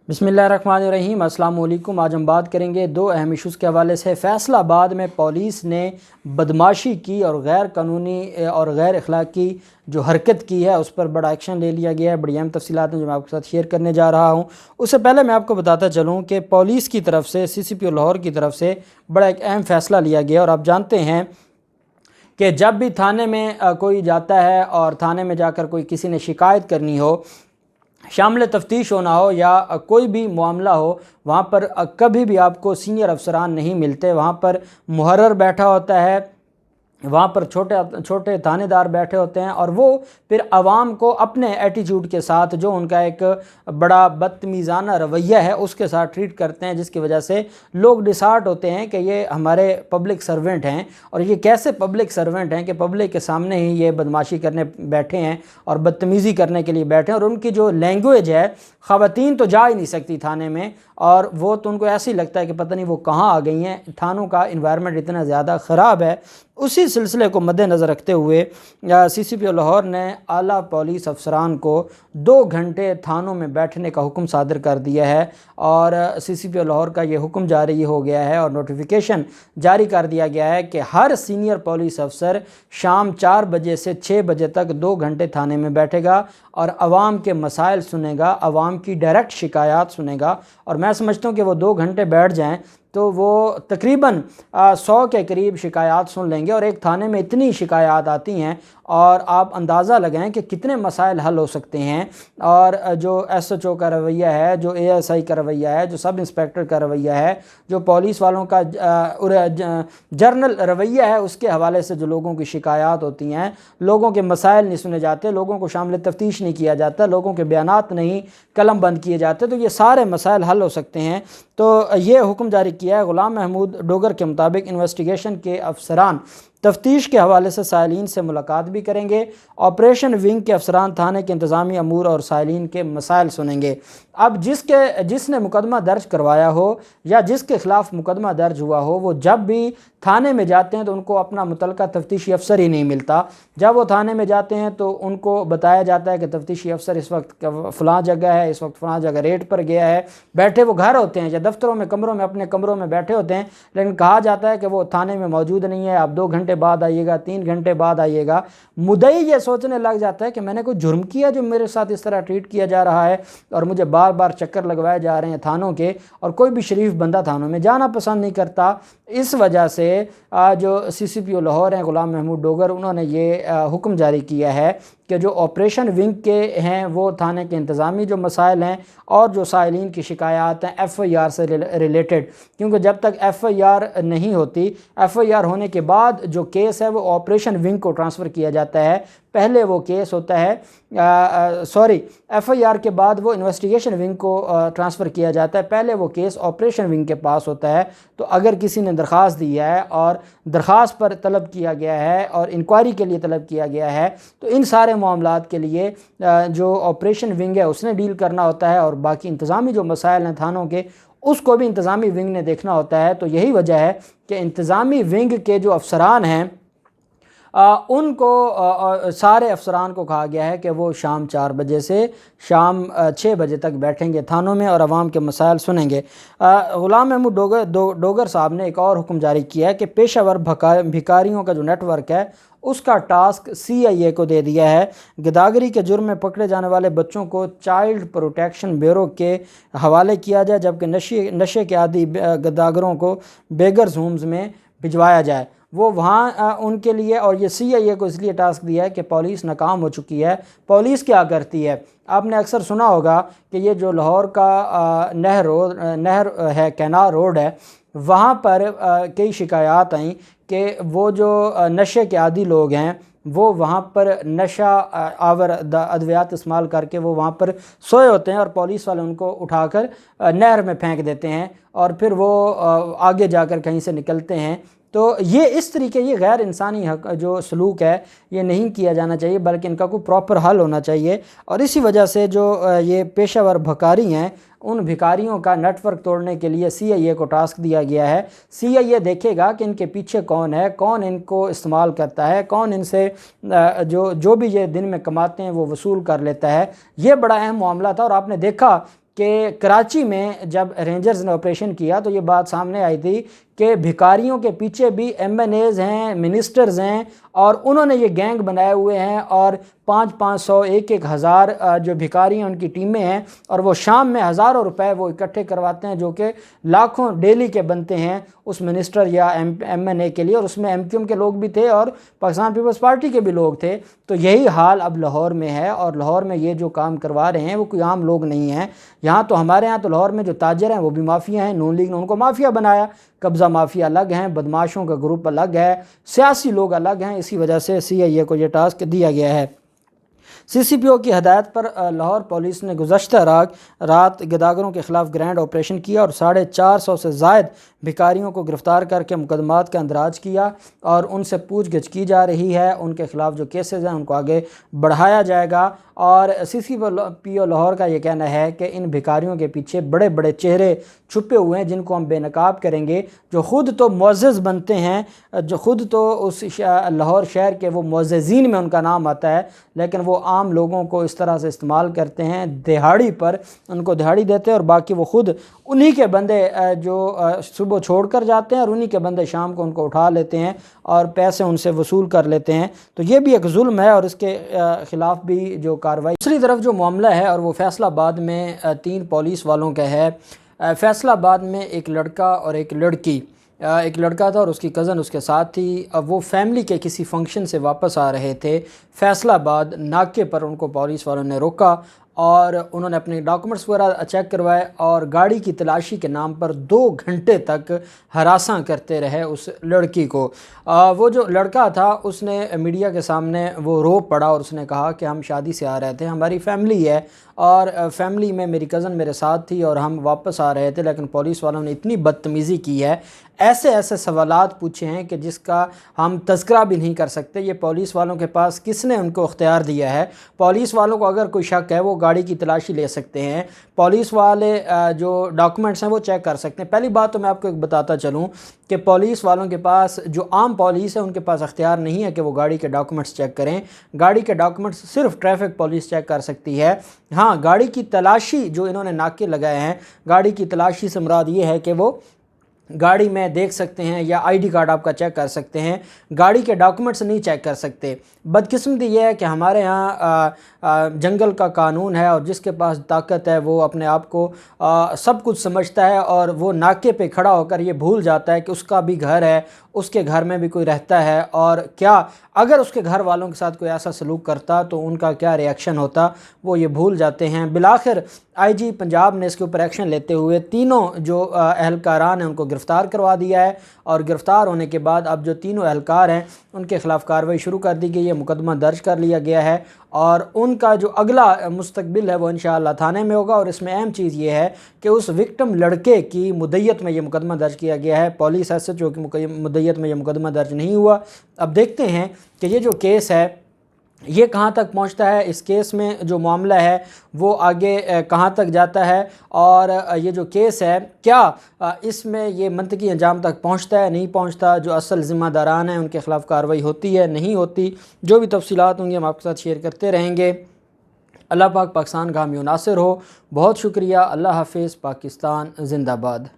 बिस्मिल्लाहिर्रहमानिर्रहीम। अस्सलाम वालेकुम। आज हम बात करेंगे दो अहम इशूज़ के हवाले से। फैसला बाद में पुलिस ने बदमाशी की और गैर कानूनी और गैर अखलाकी जो हरकत की है उस पर बड़ा एक्शन ले लिया गया है। बड़ी अहम तफसीलात हैं जो मैं आपके साथ शेयर करने जा रहा हूँ। उससे पहले मैं आपको बताता चलूँ कि पुलिस की तरफ से CCPO लाहौर की तरफ से बड़ा एक अहम फ़ैसला लिया गया। और आप जानते हैं कि जब भी थाने में कोई जाता है और थाने में जाकर कोई किसी ने शिकायत करनी हो, शामिल तफ्तीश होना हो या कोई भी मामला हो, वहाँ पर कभी भी आपको सीनियर अफसरान नहीं मिलते। वहाँ पर मुहर्रर बैठा होता है, वहाँ पर छोटे छोटे थानेदार बैठे होते हैं और वो फिर आवाम को अपने एटीट्यूड के साथ, जो उनका एक बड़ा बदतमीज़ाना रवैया है, उसके साथ ट्रीट करते हैं, जिसकी वजह से लोग डिसहार्ट होते हैं कि ये हमारे पब्लिक सर्वेंट हैं और ये कैसे पब्लिक सर्वेंट हैं कि पब्लिक के सामने ही ये बदमाशी करने बैठे हैं और बदतमीज़ी करने के लिए बैठे हैं। और उनकी जो लैंग्वेज है, ख़वातीन तो जा ही नहीं सकती थाने में, और वो तो उनको ऐसे ही लगता है कि पता नहीं वो कहाँ आ गई हैं। थानों का इन्वायरमेंट इतना ज़्यादा ख़राब है। उसी सिलसिले को मद्देनज़र रखते हुए CCPO लाहौर ने आला पुलिस अफसरान को 2 घंटे थानों में बैठने का हुक्म सादर कर दिया है। और CCPO लाहौर का ये हुक्म जारी हो गया है और नोटिफिकेशन जारी कर दिया गया है कि हर सीनियर पुलिस अफसर शाम 4 बजे से 6 बजे तक 2 घंटे थाने में बैठेगा और आवाम के मसाइल सुनेगा, आवाम की डायरेक्ट शिकायत सुनेगा। और मैं समझता हूँ कि वो 2 घंटे बैठ जाएं तो वो तकरीबन 100 के करीब शिकायत सुन लेंगे। और एक थाने में इतनी शिकायत आती हैं और आप अंदाज़ा लगाएं कि कितने मसाइल हल हो सकते हैं। और जो SHO का रवैया है, जो ASI का रवैया है, जो सब इंस्पेक्टर का रवैया है, जो पुलिस वालों का जर्नल रवैया है, उसके हवाले से जो लोगों की शिकायत होती हैं, लोगों के मसाइल नहीं सुने जाते, लोगों को शामिल तफ्तीश नहीं किया जाता, लोगों के बयानात नहीं कलम बंद किए जाते, तो ये सारे मसाइल हल हो सकते हैं। तो ये हुक्म जारी किया है। ग़ुलाम महमूद डोगर के मुताबिक इन्वेस्टिगेशन के अफसरान तफ्तीश के हवाले से साइलिन से मुलाकात भी करेंगे। ऑपरेशन विंग के अफसरान थाने के इंतज़ामी अमूर और साइलिन के मसाइल सुनेंगे। अब जिसने मुकदमा दर्ज करवाया हो या जिसके ख़िलाफ़ मुकदमा दर्ज हुआ हो, वो जब भी थाने में जाते हैं तो उनको अपना मुतलका तफ्तीशी अफसर ही नहीं मिलता। जब वो थाने में जाते हैं तो उनको बताया जाता है कि तफ्तीशी अफसर इस वक्त फ़लाँ जगह है, इस वक्त फ़लाँ जगह रेट पर गया है। बैठे वो घर होते हैं या दफ्तरों में, कमरों में, अपने कमरों में बैठे होते हैं, लेकिन कहा जाता है कि वो थाने में मौजूद नहीं है, आप 2 घंटे बाद आइएगा, 3 घंटे बाद आइएगा। मुद्दई ये सोचने लग जाता है कि मैंने कोई जुर्म किया जो मेरे साथ इस तरह ट्रीट किया जा रहा है और मुझे बार बार चक्कर लगवाए जा रहे हैं थानों के, और कोई भी शरीफ बंदा थानों में जाना पसंद नहीं करता। इस वजह से जो CCPO लाहौर हैं, ग़ुलाम महमूद डोगर, उन्होंने ये हुक्म जारी किया है कि जो ऑपरेशन विंग के हैं वो थाने के इंतज़ामी जो मसाइल हैं और जो साइलिन की शिकायत हैं FIR से रिलेटेड, क्योंकि जब तक FIR नहीं होती, FIR होने के बाद जो केस है वो ऑपरेशन विंग को ट्रांसफ़र किया जाता है। पहले वो केस होता है FIR के बाद वो इन्वेस्टिगेशन विंग को ट्रांसफ़र किया जाता है। पहले वो केस ऑपरेशन विंग के पास होता है। तो अगर किसी ने दरख्वास्त दी है और दरख्वास्त पर तलब किया गया है और इंक्वायरी के लिए तलब किया गया है, तो इन सारे मामलात के लिए जो ऑपरेशन विंग है उसने डील करना होता है और बाकी इंतज़ामी जो मसाइल हैं थानों के, उसको भी इंतज़ामी विंग ने देखना होता है। तो यही वजह है कि इंतज़ामी विंग के जो अफसरान हैं उनको सारे अफसरान को कहा गया है कि वो शाम 4 बजे से शाम 6 बजे तक बैठेंगे थानों में और आवाम के मसाइल सुनेंगे। ग़ुलाम महमूद डोगर साहब ने एक और हुक्म जारी किया है कि पेशावर भिखारियों का जो नेटवर्क है उसका टास्क CIA को दे दिया है। गदागरी के जुर्म में पकड़े जाने वाले बच्चों को चाइल्ड प्रोटेक्शन ब्यूरो के हवाले किया जाए, जबकि नशे के आदि गदागरों को बेगर्स होम्स में भिजवाया जाए। वो वहाँ उनके लिए, और ये CIA को इसलिए टास्क दिया है कि पुलिस नाकाम हो चुकी है। पुलिस क्या करती है, आपने अक्सर सुना होगा कि ये जो लाहौर का नहर है, कैनाल रोड है, वहाँ पर कई शिकायत आई कि वो जो नशे के आदी लोग हैं वो वहाँ पर नशा आवर अद्वियात इस्तेमाल करके वो वहाँ पर सोए होते हैं और पुलिस वाले उनको उठाकर नहर में फेंक देते हैं और फिर वो आगे जाकर कहीं से निकलते हैं। तो ये इस तरीके, ये गैर इंसानी जो सलूक है ये नहीं किया जाना चाहिए, बल्कि इनका कोई प्रॉपर हल होना चाहिए। और इसी वजह से जो ये पेशावर भिखारी हैं, उन भिखारियों का नेटवर्क तोड़ने के लिए CIA को टास्क दिया गया है। CIA देखेगा कि इनके पीछे कौन है, कौन इनको इस्तेमाल करता है, कौन इनसे जो भी ये दिन में कमाते हैं वो वसूल कर लेता है। ये बड़ा अहम मामला था। और आपने देखा کہ کراچی میں جب رینجرز نے آپریشن کیا تو یہ بات سامنے آئی تھی کہ بھکاریوں کے پیچھے بھی ایم این ایز ہیں، منسٹرز ہیں، اور انہوں نے یہ گینگ بنائے ہوئے ہیں، اور 500 1 ہزار جو بھکاری ہیں ان کی ٹیمیں ہیں، اور وہ شام میں ہزاروں روپے وہ اکٹھے کرواتے ہیں جو کہ لاکھوں ڈیلی کے بنتے ہیں اس منسٹر یا ایم این اے کے لیے، اور اس میں ایم کیو ایم کے لوگ بھی تھے اور پاکستان پیپلز پارٹی کے بھی لوگ تھے۔ تو یہی حال اب لاہور میں ہے، اور لاہور میں یہ جو کام کروا رہے ہیں وہ کوئی عام لوگ نہیں ہیں۔ یہاں تو ہمارے ہاں تو لاہور میں جو تاجر ہیں وہ بھی مافیا ہیں، نون لیگ نے ان کو مافیا بنایا، قبضہ مافیا الگ ہیں، بدماشوں کا گروپ الگ ہے، سیاسی لوگ الگ ہیں۔ اسی وجہ سے سی آئی اے کو یہ ٹاسک دیا گیا ہے۔ سی سی پی او کی ہدایت پر لاہور پولیس نے گزشتہ رات گداگروں کے خلاف گرینڈ آپریشن کیا اور 450 سے زائد بھکاریوں کو گرفتار کر کے مقدمات کا اندراج کیا، اور ان سے پوچھ گچھ کی جا رہی ہے۔ ان کے خلاف جو کیسز ہیں ان کو آگے بڑھایا جائے گا، اور سی سی پی او لاہور کا یہ کہنا ہے کہ ان بھکاریوں کے پیچھے بڑے بڑے چہرے چھپے ہوئے ہیں جن کو ہم بے نقاب کریں گے، جو خود تو معزز بنتے ہیں، جو خود تو اس لاہور شہر کے وہ معززین میں ان کا نام آتا ہے، لیکن وہ عام لوگوں کو اس طرح سے استعمال کرتے ہیں، دہاڑی پر ان کو دہاڑی دیتے ہیں، اور باقی وہ خود انہی کے بندے جو صبح چھوڑ کر جاتے ہیں، اور انہی کے بندے شام کو ان کو اٹھا لیتے ہیں اور پیسے ان سے وصول کر لیتے ہیں۔ تو یہ بھی ایک ظلم ہے، اور اس کے خلاف بھی جو کارروائی۔ دوسری طرف جو معاملہ ہے اور وہ فیصل آباد میں 3 پولیس والوں کا ہے۔ فیصل آباد میں ایک لڑکا اور ایک لڑکی، ایک لڑکا تھا اور اس کی کزن اس کے ساتھ تھی، وہ فیملی کے کسی فنکشن سے واپس آ رہے تھے۔ فیصل آباد ناکے پر ان کو پولیس والوں نے روکا اور انہوں نے اپنے ڈاکومنٹس وغیرہ چیک کروائے، اور گاڑی کی تلاشی کے نام پر 2 گھنٹے تک ہراساں کرتے رہے اس لڑکی کو۔ وہ جو لڑکا تھا اس نے میڈیا کے سامنے وہ رو پڑا اور اس نے کہا کہ ہم شادی سے آ رہے تھے، ہماری فیملی ہے، اور فیملی میں میری کزن میرے ساتھ تھی اور ہم واپس آ رہے تھے، لیکن پولیس والوں نے اتنی بدتمیزی کی ہے، ایسے سوالات پوچھے ہیں کہ جس کا ہم تذکرہ بھی نہیں کر سکتے۔ یہ پولیس والوں کے پاس کس نے ان کو اختیار دیا ہے؟ پولیس والوں کو اگر کوئی شک ہے وہ گاڑی کی تلاشی لے سکتے ہیں، پولیس والے جو ڈاکومنٹس ہیں وہ چیک کر سکتے ہیں۔ پہلی بات تو میں آپ کو ایک بتاتا چلوں کہ پولیس والوں کے پاس، جو عام پولیس ہے ان کے پاس اختیار نہیں ہے کہ وہ گاڑی کے ڈاکومنٹس چیک کریں۔ گاڑی کے ڈاکومنٹس صرف ٹریفک پولیس چیک کر سکتی ہے۔ ہاں، گاڑی کی تلاشی جو انہوں نے ناکے لگائے ہیں، گاڑی کی تلاشی سے مراد یہ ہے کہ وہ گاڑی میں دیکھ سکتے ہیں یا آئی ڈی کارڈ آپ کا چیک کر سکتے ہیں، گاڑی کے ڈاکومنٹس نہیں چیک کر سکتے۔ بدقسمتی یہ ہے کہ ہمارے ہاں جنگل کا قانون ہے، اور جس کے پاس طاقت ہے وہ اپنے آپ کو سب کچھ سمجھتا ہے، اور وہ ناکے پہ کھڑا ہو کر یہ بھول جاتا ہے کہ اس کا بھی گھر ہے، اس کے گھر میں بھی کوئی رہتا ہے، اور کیا اگر اس کے گھر والوں کے ساتھ کوئی ایسا سلوک کرتا تو ان کا کیا ری ایکشن ہوتا، وہ یہ بھول جاتے ہیں۔ بالآخر آئی جی پنجاب نے اس کے اوپر ایکشن لیتے ہوئے تینوں جو اہلکاران ہیں ان کو گرفتار کروا دیا ہے، اور گرفتار ہونے کے بعد اب جو تینوں اہلکار ہیں ان کے خلاف کارروائی شروع کر دی گئی ہے، مقدمہ درج کر لیا گیا ہے، اور ان کا جو اگلا مستقبل ہے وہ انشاءاللہ تھانے میں ہوگا۔ اور اس میں اہم چیز یہ ہے کہ اس وکٹم لڑکے کی مدعیت میں یہ مقدمہ درج کیا گیا ہے، پولیس ایس ایچ او کی مدعیت میں یہ مقدمہ درج نہیں ہوا۔ اب دیکھتے ہیں کہ یہ جو کیس ہے یہ کہاں تک پہنچتا ہے، اس کیس میں جو معاملہ ہے وہ آگے کہاں تک جاتا ہے، اور یہ جو کیس ہے کیا اس میں یہ منطقی انجام تک پہنچتا ہے نہیں پہنچتا، جو اصل ذمہ داران ہیں ان کے خلاف کارروائی ہوتی ہے نہیں ہوتی، جو بھی تفصیلات ہوں گی ہم آپ کے ساتھ شیئر کرتے رہیں گے۔ اللہ پاک پاکستان کا حامی و ناصر ہو۔ بہت شکریہ۔ اللہ حافظ۔ پاکستان زندہ باد۔